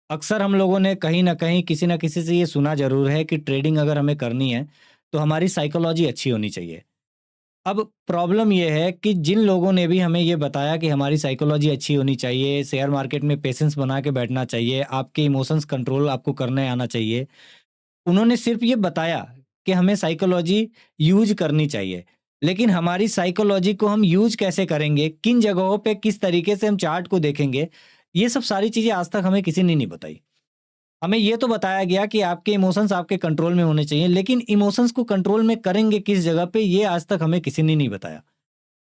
अक्सर हम लोगों ने कहीं न कहीं किसी न किसी से ये सुना ज़रूर है कि ट्रेडिंग अगर हमें करनी है, तो हमारी साइकोलॉजी अच्छी होनी चाहिए। अब प्रॉब्लम ये है कि जिन लोगों ने भी हमें ये बताया कि हमारी साइकोलॉजी अच्छी होनी चाहिए, शेयर मार्केट में पेशेंस बना के बैठना चाहिए, आपके इमोशंस कंट्रोल आपको करने आना चाहिए। उन्होंने सिर्फ़ ये बताया कि हमें साइकोलॉजी यूज़ करनी चाहिए। लेकिन हमारी साइकोलॉजी को हम यूज़ कैसे करेंगे, किन जगहों पे किस तरीके से हम चार्ट को देखेंगे, ये सब सारी चीज़ें आज तक हमें किसी ने नहीं बताई। हमें ये तो बताया गया कि आपके इमोशंस आपके कंट्रोल में होने चाहिए, लेकिन इमोशंस को कंट्रोल में करेंगे किस जगह पे, ये आज तक हमें किसी ने नहीं बताया।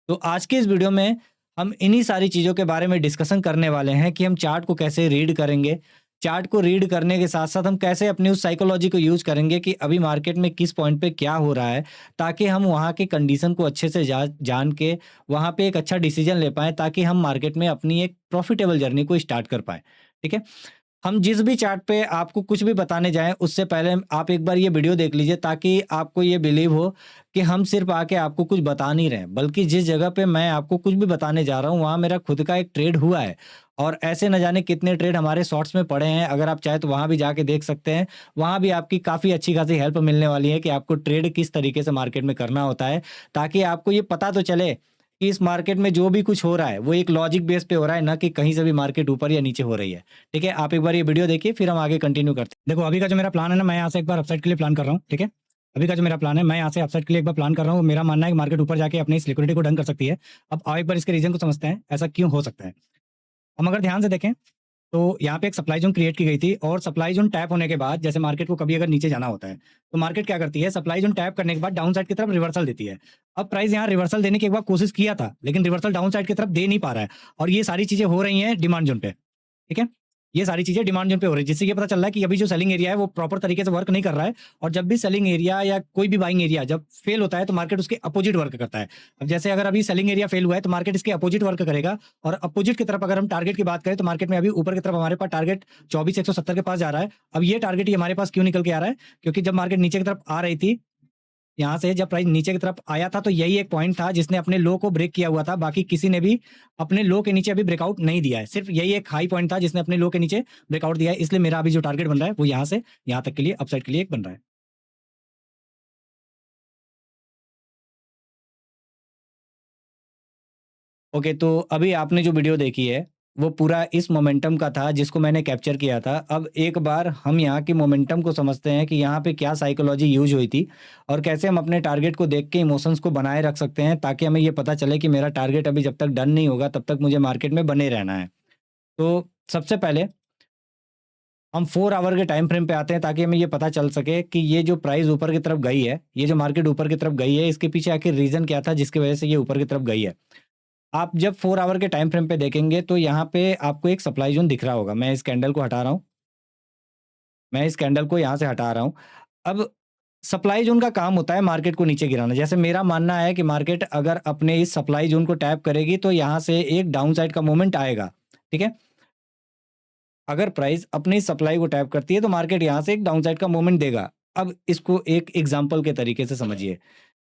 तो आज के इस वीडियो में हम इन्हीं सारी चीज़ों के बारे में डिस्कशन करने वाले हैं कि हम चार्ट को कैसे रीड करेंगे, चार्ट को रीड करने के साथ-साथ हम कैसे अपनी उस साइकोलॉजी को यूज़ करेंगे कि अभी मार्केट में किस पॉइंट पे क्या हो रहा है, ताकि हम वहाँ की कंडीशन को अच्छे से जान के वहाँ पे एक अच्छा डिसीजन ले पाएँ, ताकि हम मार्केट में अपनी एक प्रॉफिटेबल जर्नी को स्टार्ट कर पाएँ। ठीक है? हम जिस भी चार्ट पे आपको कुछ भी बताने जाएँ, उससे पहले आप एक बार ये वीडियो देख लीजिए, ताकि आपको ये बिलीव हो कि हम सिर्फ़ आके आपको कुछ बता नहीं रहे हैं, बल्कि जिस जगह पे मैं आपको कुछ भी बताने जा रहा हूँ, वहाँ मेरा खुद का एक ट्रेड हुआ है। और ऐसे न जाने कितने ट्रेड हमारे शॉर्ट्स में पड़े हैं, अगर आप चाहें तो वहाँ भी जाके देख सकते हैं। वहाँ भी आपकी काफ़ी अच्छी-खासी हेल्प मिलने वाली है कि आपको ट्रेड किस तरीके से मार्केट में करना होता है, ताकि आपको ये पता तो चले कि इस मार्केट में जो भी कुछ हो रहा है, वो एक लॉजिक बेस पे हो रहा है, ना कि कहीं से भी मार्केट ऊपर या नीचे हो रही है। ठीक है? आप एक बार ये वीडियो देखिए, फिर हम आगे कंटिन्यू करते हैं। देखो, अभी का जो मेरा प्लान है ना, मैं यहाँ से एक बार अपसाइड के लिए प्लान कर रहा हूँ, ठीक है? अभी का जो मेरा प्लान है, मैं यहाँ से अपसाइड के लिए एक बार प्लान कर रहा हूँ। मेरा मानना है कि मार्केट ऊपर जाके अपनी इस लिक्विडिटी को डंप कर सकती है। अब आओ एक बार इसके रीज़न को समझते हैं, ऐसा क्यों हो सकता है? हम अगर ध्यान से देखें, तो यहाँ पे एक सप्लाई ज़ोन क्रिएट की गई थी और सप्लाई ज़ोन टैप होने के बाद, जैसे मार्केट को कभी अगर नीचे जाना होता है, तो मार्केट क्या करती है, सप्लाई ज़ोन टैप करने के बाद डाउन साइड की तरफ रिवर्सल देती है। अब प्राइस यहाँ रिवर्सल देने की एक बार कोशिश किया था, लेकिन रिवर्सल डाउन साइड की तरफ दे नहीं पा रहा है और ये सारी चीज़ें हो रही हैं डिमांड ज़ोन पे। ठीक है? ये सारी चीज़ें डिमांड ज़ोन पे हो रही है, जिससे ये पता चल रहा है कि अभी जो सेलिंग एरिया है वो प्रॉपर तरीके से वर्क नहीं कर रहा है और जब भी सेलिंग एरिया या कोई भी बाइंग एरिया जब फेल होता है तो मार्केट उसके अपोजिट वर्क करता है। अब जैसे अगर अभी सेलिंग एरिया फेल हुआ है तो मार्केट इसके अपोजिट वर्क करेगा और अपोजिट की तरफ अगर हम टारगेट की बात करें तो मार्केट में अभी ऊपर की तरफ हमारे पास टारगेट 24,170 के पास जा रहा है। अब ये टारगेट ही हमारे पास क्यों निकल के आ रहा है? क्योंकि जब मार्केट नीचे की तरफ आ रही थी, यहाँ से जब प्राइस नीचे की तरफ आया था तो यही एक पॉइंट था जिसने अपने लो को ब्रेक किया हुआ था। बाकी किसी ने भी अपने लो के नीचे अभी ब्रेकआउट नहीं दिया है। सिर्फ यही एक हाई पॉइंट था जिसने अपने लो के नीचे ब्रेकआउट दिया है। इसलिए मेरा अभी जो टारगेट बन रहा है वो यहाँ से यहाँ तक के लिए अपसाइड के लिए एक बन रहा है। ओके, तो अभी आपने जो वीडियो देखी है, वो पूरा इस मोमेंटम का था जिसको मैंने कैप्चर किया था। अब एक बार हम यहाँ के मोमेंटम को समझते हैं कि यहाँ पे क्या साइकोलॉजी यूज़ हुई थी और कैसे हम अपने टारगेट को देख के इमोशंस को बनाए रख सकते हैं, ताकि हमें ये पता चले कि मेरा टारगेट अभी जब तक डन नहीं होगा, तब तक मुझे मार्केट में बने रहना है। तो सबसे पहले हम 4 आवर के टाइम फ्रेम पे आते हैं, ताकि हमें ये पता चल सके कि ये जो प्राइस ऊपर की तरफ गई है, ये जो मार्केट ऊपर की तरफ गई है, इसके पीछे आखिर रीज़न क्या था जिसकी वजह से ये ऊपर की तरफ गई है। आप जब 4 आवर के टाइम फ्रेम पे देखेंगे तो यहाँ पे आपको एक सप्लाई ज़ोन दिख रहा होगा। मैं इस कैंडल को हटा रहा हूँ, मैं इस कैंडल को यहाँ से हटा रहा हूँ। अब सप्लाई ज़ोन का काम होता है मार्केट को नीचे गिराना। जैसे मेरा मानना है कि मार्केट अगर अपने इस सप्लाई ज़ोन को टैप करेगी तो यहाँ से एक डाउन साइड का मूवमेंट आएगा, ठीक है? अगर प्राइस अपनी सप्लाई को टैप करती है तो मार्केट यहाँ से एक डाउन साइड का मूवमेंट देगा। अब इसको एक एग्ज़ाम्पल के तरीके से समझिए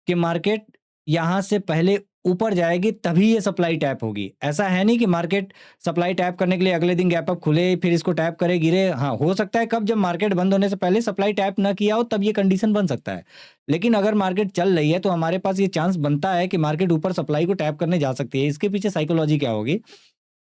कि मार्केट यहाँ से पहले ऊपर जाएगी तभी ये सप्लाई टैप होगी। ऐसा है नहीं कि मार्केट सप्लाई टैप करने के लिए अगले दिन गैप अप खुले फिर इसको टैप करे गिरे। हाँ, हो सकता है कब जब मार्केट बंद होने से पहले सप्लाई टैप ना किया हो तब ये कंडीशन बन सकता है। लेकिन अगर मार्केट चल रही है तो हमारे पास ये चांस बनता है कि मार्केट ऊपर सप्लाई को टैप करने जा सकती है। इसके पीछे साइकोलॉजी क्या होगी?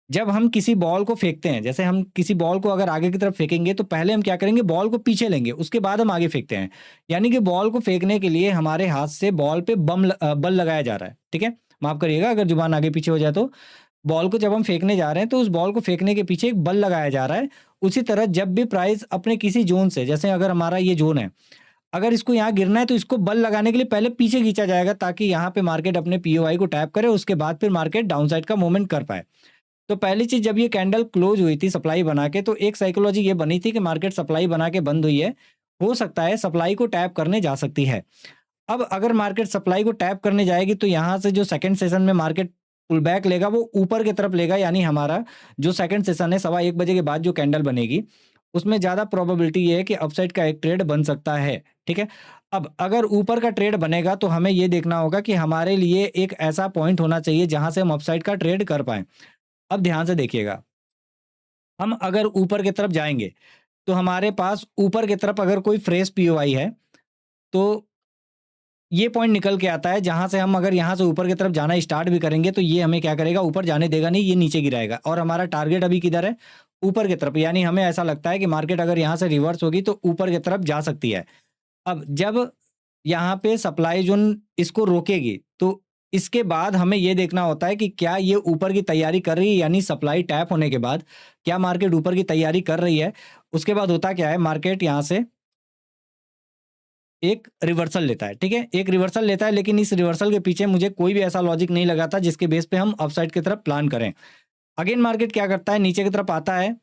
जब हम किसी बॉल को फेंकते हैं, जैसे हम किसी बॉल को अगर आगे की तरफ फेंकेंगे तो पहले हम क्या करेंगे, बॉल को पीछे लेंगे, उसके बाद हम आगे फेंकते हैं। यानी कि बॉल को फेंकने के लिए हमारे हाथ से बॉल पे बल लगाया जा रहा है, ठीक है? माफ़ करिएगा अगर ज़ुबान आगे पीछे हो जाए तो। बॉल को जब हम फेंकने जा रहे हैं तो उस बॉल को फेंकने के पीछे एक बल लगाया जा रहा है। उसी तरह जब भी प्राइस अपने किसी ज़ोन से, जैसे अगर हमारा ये ज़ोन है, अगर इसको यहाँ गिरना है तो इसको बल लगाने के लिए पहले पीछे खींचा जाएगा, ताकि यहाँ पे मार्केट अपने पीओआई को टैप करे, उसके बाद फिर मार्केट डाउन साइड का मूवमेंट कर पाए। तो पहली चीज़, जब ये कैंडल क्लोज़ हुई थी सप्लाई बना के, तो एक साइकोलॉजी ये बनी थी कि मार्केट सप्लाई बना के बंद हुई है। हो सकता है सप्लाई को टैप करने जा सकती है। अब अगर मार्केट सप्लाई को टैप करने जाएगी तो यहाँ से जो सेकंड सेशन में मार्केट पुल बैक लेगा वो ऊपर की तरफ लेगा, यानी हमारा जो सेकंड सेशन है 1:15 बजे के बाद जो कैंडल बनेगी, उसमें ज़्यादा प्रोबेबिलिटी ये है कि अपसाइड का एक ट्रेड बन सकता है, ठीक है? अब अगर ऊपर का ट्रेड बनेगा तो हमें ये देखना होगा कि हमारे लिए एक ऐसा पॉइंट होना चाहिए जहाँ से हम अपसाइड का ट्रेड कर पाएँ। अब ध्यान से देखिएगा, हम अगर ऊपर की तरफ जाएँगे, तो हमारे पास ऊपर की तरफ अगर कोई फ्रेश पीओआई है, तो ये पॉइंट निकल के आता है जहाँ से हम अगर यहाँ से ऊपर की तरफ जाना स्टार्ट भी करेंगे तो ये हमें क्या करेगा, ऊपर जाने देगा नहीं, ये नीचे गिराएगा और हमारा टारगेट अभी किधर है? ऊपर की तरफ। यानी हमें ऐसा लगता है कि मार्केट अगर यहाँ से रिवर्स होगी तो ऊपर की तरफ जा सकती है। अब जब यहाँ पे सप्लाई ज़ोन इसको रोकेगी, तो इसके बाद हमें ये देखना होता है कि क्या ये ऊपर की तैयारी कर रही है, यानी सप्लाई टैप होने के बाद क्या मार्केट ऊपर की तैयारी कर रही है? उसके बाद होता क्या है, मार्केट यहाँ से एक रिवर्सल लेता है, ठीक है? एक रिवर्सल लेता है, लेकिन इस रिवर्सल के पीछे मुझे कोई भी ऐसा लॉजिक नहीं लगा था जिसके बेस पे हम अपसाइड की तरफ प्लान करें। अगेन मार्केट क्या करता है, नीचे की तरफ आता है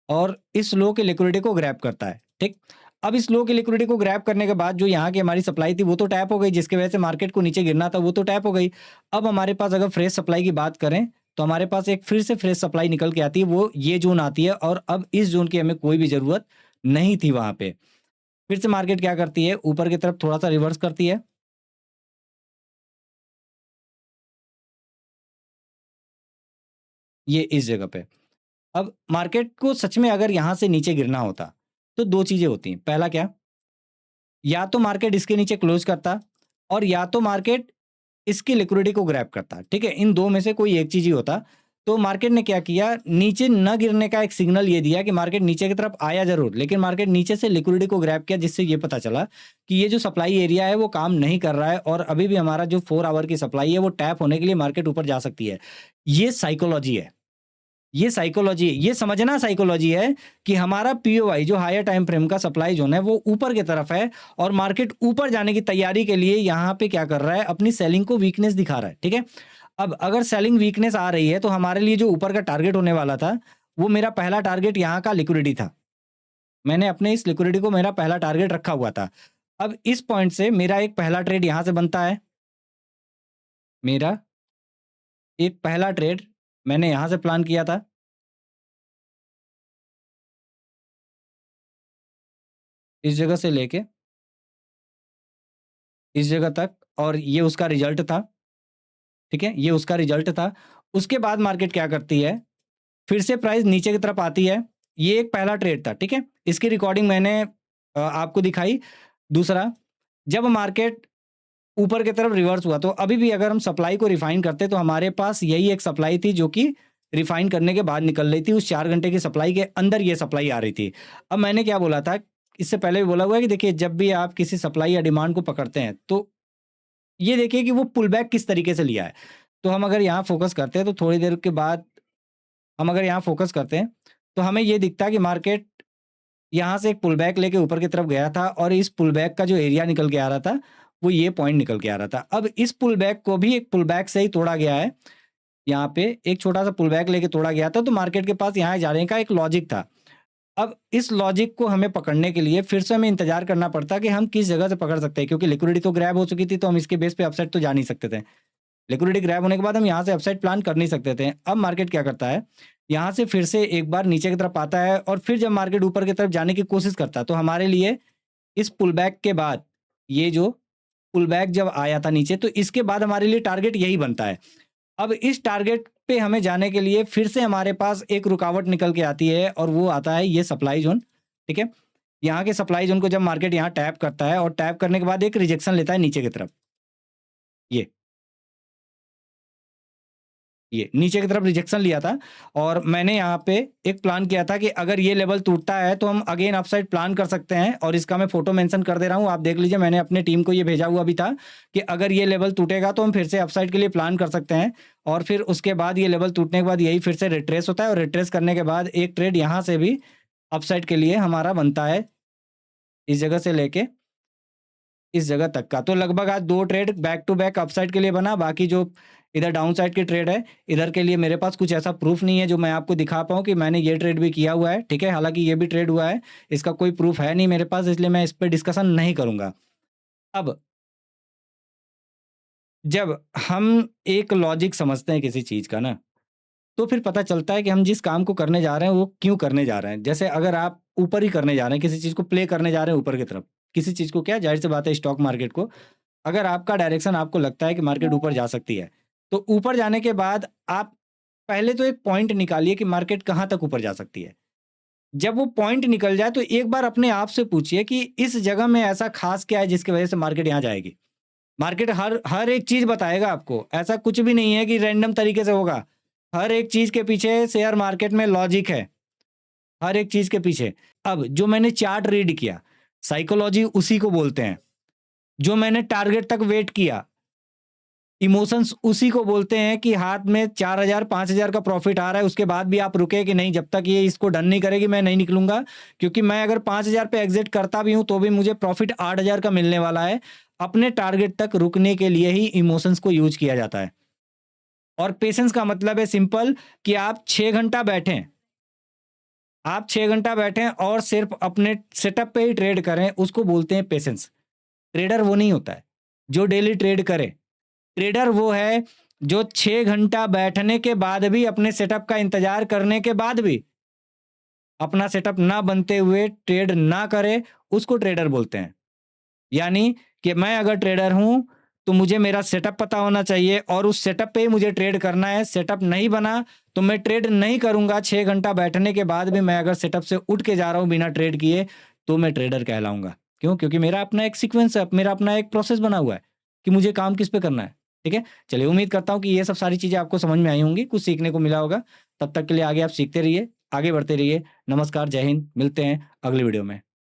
और इस लो की लिक्विडिटी को ग्रैब करता है, ठीक? अब इस लो की लिक्विडिटी को ग्रैब करने के बाद जो यहाँ की हमारी सप्लाई थी वो तो टैप हो गई, जिसकी वजह से मार्केट को नीचे गिरना था वो तो टैप हो गई। अब हमारे पास अगर फ्रेश सप्लाई की बात करें, तो हमारे पास एक फिर से फ्रेश सप्लाई निकल के आती है, वो ये ज़ोन आती है और अब इस ज़ोन की हमें कोई भी ज़रूरत नहीं थी वहाँ पे। फिर से मार्केट क्या करती है, ऊपर की तरफ थोड़ा-सा रिवर्स करती है। ये इस जगह पे। अब मार्केट को सच में अगर यहाँ से नीचे गिरना होता, तो 2 चीज़ें होती हैं। पहला क्या, या तो मार्केट इसके नीचे क्लोज़ करता और या तो मार्केट इसकी लिक्विडिटी को ग्रैब करता, ठीक है? इन 2 में से कोई एक चीज़ ही होता। तो मार्केट ने क्या किया, नीचे न गिरने का एक सिग्नल ये दिया कि मार्केट नीचे की तरफ आया ज़रूर, लेकिन मार्केट नीचे से लिक्विडिटी को ग्रैब किया, जिससे ये पता चला कि ये जो सप्लाई एरिया है वो काम नहीं कर रहा है और अभी भी हमारा जो 4 आवर की सप्लाई है वो टैप होने के लिए मार्केट ऊपर जा सकती है। ये साइकोलॉजी है। ये समझना साइकोलॉजी है कि हमारा पीओआई जो हायर टाइम फ्रेम का सप्लाई ज़ोन है, वो ऊपर की तरफ है और मार्केट ऊपर जाने की तैयारी के लिए यहाँ पे क्या कर रहा है, अपनी सेलिंग को वीकनेस दिखा रहा है, ठीक है? अब अगर सेलिंग वीकनेस आ रही है, तो हमारे लिए जो ऊपर का टारगेट होने वाला था, वो मेरा पहला टारगेट यहाँ का लिक्विडिटी था। मैंने अपने इस लिक्विडिटी को मेरा पहला टारगेट रखा हुआ था। अब इस पॉइंट से मेरा एक पहला ट्रेड यहाँ से बनता है। मेरा एक पहला ट्रेड मैंने यहाँ से प्लान किया था, इस जगह से लेके इस जगह तक और ये उसका रिज़ल्ट था, ठीक है? ये उसका रिज़ल्ट था। उसके बाद मार्केट क्या करती है, फिर से प्राइस नीचे की तरफ आती है। ये एक पहला ट्रेड था, ठीक है? इसकी रिकॉर्डिंग मैंने आपको दिखाई। दूसरा, जब मार्केट ऊपर की तरफ रिवर्स हुआ, तो अभी भी अगर हम सप्लाई को रिफाइन करते, तो हमारे पास यही एक सप्लाई थी जो कि रिफाइन करने के बाद निकल रही थी। उस 4 घंटे की सप्लाई के अंदर ये सप्लाई आ रही थी। अब मैंने क्या बोला था, इससे पहले भी बोला हुआ है कि देखिए जब भी आप किसी सप्लाई या डिमांड को पकड़ते हैं, तो ये देखिए कि वो पुल बैक किस तरीके से लिया है। तो हम अगर यहाँ फ़ोकस करते हैं, तो थोड़ी देर के बाद हम अगर यहाँ फ़ोकस करते हैं, तो हमें ये दिखता है कि मार्केट यहाँ से एक पुल बैक लेके ऊपर की तरफ गया था और इस पुल बैक का जो एरिया निकल के आ रहा था, वो ये पॉइंट निकल के आ रहा था। अब इस पुल बैक को भी एक पुल बैक से ही तोड़ा गया है। यहाँ पे एक छोटा-सा पुल बैक लेके तोड़ा गया था, तो मार्केट के पास यहाँ जाने का एक लॉजिक था। अब इस लॉजिक को हमें पकड़ने के लिए फिर से हमें इंतज़ार करना पड़ता कि हम किस जगह से पकड़ सकते हैं, क्योंकि लिक्विडिटी तो ग्रैब हो चुकी थी, तो हम इसके बेस पे अपसाइड तो जा नहीं सकते थे। लिक्विडिटी ग्रैब होने के बाद हम यहाँ से अपसाइड प्लान कर नहीं सकते थे। अब मार्केट क्या करता है, यहाँ से फिर से एक बार नीचे की तरफ आता है और फिर जब मार्केट ऊपर की तरफ जाने की कोशिश करता है, तो हमारे लिए इस पुल बैक के बाद ये जो पुल बैक जब आया था नीचे, तो इसके बाद हमारे लिए टारगेट यही बनता है। अब इस टारगेट पे हमें जाने के लिए फिर से हमारे पास एक रुकावट निकल के आती है और वो आता है ये सप्लाई ज़ोन, ठीक है? यहाँ के सप्लाई ज़ोन को जब मार्केट यहाँ टैप करता है और टैप करने के बाद एक रिजेक्शन लेता है नीचे की तरफ, ये। ये नीचे की तरफ रिजेक्शन लिया था और मैंने यहाँ पे एक प्लान किया था कि अगर ये लेवल टूटता है तो हम अगेन अपसाइड प्लान कर सकते हैं और इसका मैं फोटो मेंशन कर दे रहा हूँ, आप देख लीजिए। मैंने अपने टीम को ये भेजा हुआ भी था कि अगर ये लेवल टूटेगा तो हम फिर से अपसाइड के लिए प्लान कर सकते हैं और फिर उसके बाद ये लेवल टूटने के बाद यही फिर से रिट्रेस होता है और रिट्रेस करने के बाद एक ट्रेड यहाँ से भी अपसाइड के लिए हमारा बनता है, इस जगह से लेके इस जगह तक का। तो लगभग आज 2 trade back to back upside के लिए बना, बाकी जो इधर डाउन साइड की ट्रेड है, इधर के लिए मेरे पास कुछ ऐसा प्रूफ नहीं है जो मैं आपको दिखा पाऊँ कि मैंने ये ट्रेड भी किया हुआ है, ठीक है? हालाँकि ये भी ट्रेड हुआ है, इसका कोई प्रूफ है नहीं मेरे पास, इसलिए मैं इस पे डिस्कशन नहीं करूँगा। अब जब हम एक लॉजिक समझते हैं किसी चीज़ का ना, तो फिर पता चलता है कि हम जिस काम को करने जा रहे हैं, वो क्यों करने जा रहे हैं। जैसे अगर आप ऊपर ही करने जा रहे हैं, किसी चीज़ को प्ले करने जा रहे हैं ऊपर की तरफ, किसी चीज़ को क्या ज़ाहिर-सी बात है स्टॉक मार्केट को, अगर आपका डायरेक्शन आपको लगता है कि मार्केट ऊपर जा सकती है, तो ऊपर जाने के बाद आप पहले तो एक पॉइंट निकालिए कि मार्केट कहाँ तक ऊपर जा सकती है। जब वो पॉइंट निकल जाए तो एक बार अपने आप से पूछिए कि इस जगह में ऐसा खास क्या है जिसकी वजह से मार्केट यहाँ जाएगी। मार्केट हर हर एक चीज़ बताएगा आपको, ऐसा कुछ भी नहीं है कि रैंडम तरीके से होगा। हर एक चीज़ के पीछे शेयर मार्केट में लॉजिक है, हर एक चीज़ के पीछे। अब जो मैंने चार्ट रीड किया, साइकोलॉजी उसी को बोलते हैं। जो मैंने टारगेट तक वेट किया, इमोशंस उसी को बोलते हैं कि हाथ में 4000 5000 का प्रॉफिट आ रहा है, उसके बाद भी आप रुके कि नहीं, जब तक ये इसको डन नहीं करेगी मैं नहीं निकलूंगा, क्योंकि मैं अगर 5000 पे एग्जिट करता भी हूं तो भी मुझे प्रॉफिट 8000 का मिलने वाला है। अपने टारगेट तक रुकने के लिए ही इमोशंस को यूज किया जाता है। और पेशेंस का मतलब है सिंपल, कि आप 6 घंटा बैठें, आप 6 घंटा बैठें और सिर्फ अपने सेटअप पे ही ट्रेड करें, उसको बोलते हैं पेशेंस। ट्रेडर वो नहीं होता है जो डेली ट्रेड करे। ट्रेडर वो है जो 6 घंटा बैठने के बाद भी, अपने सेटअप का इंतजार करने के बाद भी, अपना सेटअप ना बनते हुए ट्रेड ना करे, उसको ट्रेडर बोलते हैं। यानी कि मैं अगर ट्रेडर हूं तो मुझे मेरा सेटअप पता होना चाहिए और उस सेटअप पे ही मुझे ट्रेड करना है। सेटअप नहीं बना तो मैं ट्रेड नहीं करूंगा। 6 घंटा बैठने के बाद भी मैं अगर सेटअप से उठ के जा रहा हूं बिना ट्रेड किए, तो मैं ट्रेडर कहलाऊंगा। क्यों? क्योंकि मेरा अपना एक सीक्वेंस है, मेरा अपना एक प्रोसेस बना हुआ है कि मुझे काम किस पे करना है। ठीक है, चलिए, उम्मीद करता हूं कि ये सब सारी चीजें आपको समझ में आई होंगी, कुछ सीखने को मिला होगा। तब तक के लिए आगे आप सीखते रहिए, आगे बढ़ते रहिए। नमस्कार, जय हिंद, मिलते हैं अगले वीडियो में।